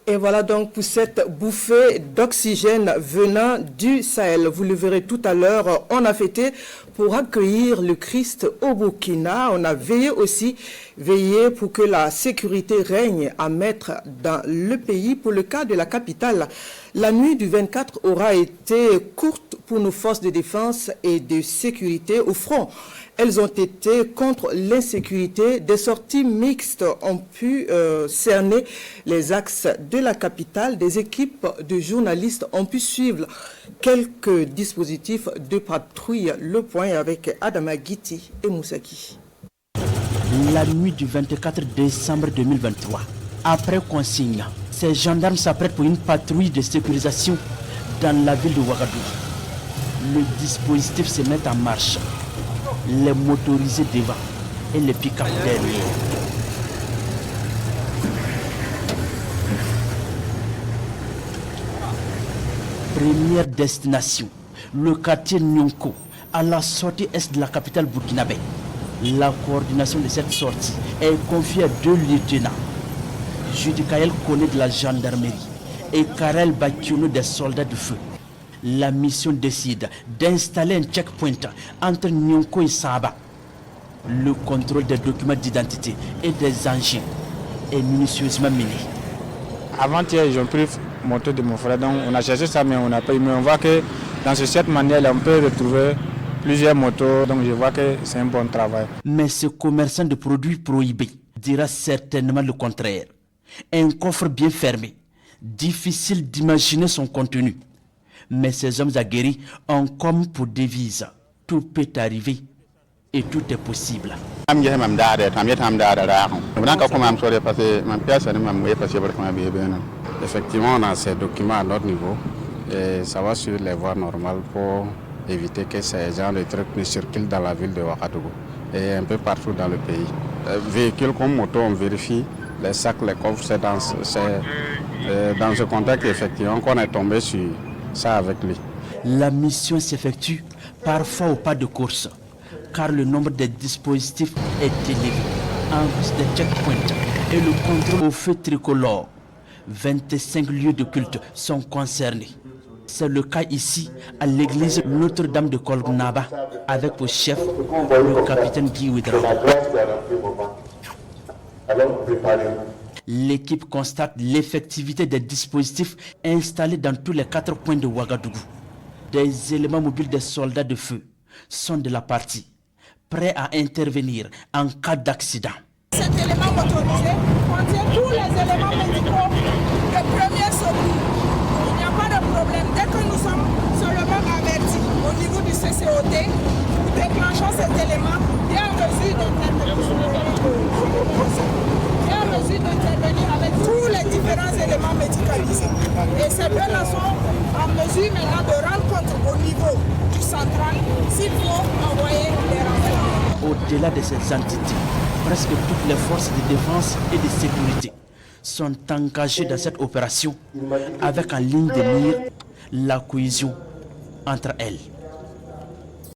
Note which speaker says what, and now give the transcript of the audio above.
Speaker 1: Et voilà donc pour cette bouffée d'oxygène venant du Sahel. Vous le verrez tout à l'heure, on a fêté pour accueillir le Christ au Burkina. On a veillé pour que la sécurité règne à mettre dans le pays. Pour le cas de la capitale, la nuit du 24 aura été courte pour nos forces de défense et de sécurité au front. Elles ont été contre l'insécurité. Des sorties mixtes ont pu cerner les axes de la capitale. Des équipes de journalistes ont pu suivre quelques dispositifs de patrouille. Le point avec Adama Guiti et Moussaki.
Speaker 2: La nuit du 24 décembre 2023, après consigne, ces gendarmes s'apprêtent pour une patrouille de sécurisation dans la ville de Ouagadougou. Le dispositif se met en marche. Les motorisés devant et les pick-up derrière. Première destination, le quartier Nyonko, à la sortie est de la capitale burkinabé. La coordination de cette sortie est confiée à 2 lieutenants. Judy Kael connaît de la gendarmerie et Karel Bakiono des soldats du feu. La mission décide d'installer un checkpoint entre Nyonko et Saba. Le contrôle des documents d'identité et des engins est minutieusement mené.
Speaker 3: Avant-hier, ils ont pris moto de mon frère, donc on a cherché ça, mais on n'a pas eu. Mais on voit que dans cette manière, on peut retrouver plusieurs motos, donc je vois que c'est un bon travail.
Speaker 2: Mais ce commerçant de produits prohibés dira certainement le contraire. Un coffre bien fermé, difficile d'imaginer son contenu. Mais ces hommes aguerris ont comme pour devise, tout peut arriver et tout est possible.
Speaker 4: Effectivement, on a ces documents à notre niveau et ça va sur les voies normales pour éviter que ces gens de trucs ne circulent dans la ville de Ouagadougou et un peu partout dans le pays. Véhicules comme moto, on vérifie les sacs, les coffres, c'est dans ce contexte effectivement qu'on est tombé sur ça avec lui.
Speaker 2: La mission s'effectue parfois au pas de course, car le nombre de dispositifs est élevé. En plus des checkpoints et le contrôle au feu tricolore, 25 lieux de culte sont concernés. C'est le cas ici à l'église Notre-Dame de Kolgnaba, avec pour chef le capitaine Guy Ouedraogo. L'équipe constate l'effectivité des dispositifs installés dans tous les 4 coins de Ouagadougou. Des éléments mobiles des soldats de feu sont de la partie, prêts à intervenir en cas d'accident.
Speaker 5: Cet élément motorisé contient tous les éléments médicaux de première secours. Il n'y a pas de problème. Dès que nous sommes seulement avertis au niveau du CCOT, nous déclenchons cet élément et en mesure d'intervenir avec tous les différents éléments médicalisés. Et ces deux-là sont en mesure maintenant de rendre compte au niveau du central s'il faut envoyer les renforts.
Speaker 2: Au-delà de ces entités, presque toutes les forces de défense et de sécurité sont engagées dans cette opération avec en ligne de mire la cohésion entre elles.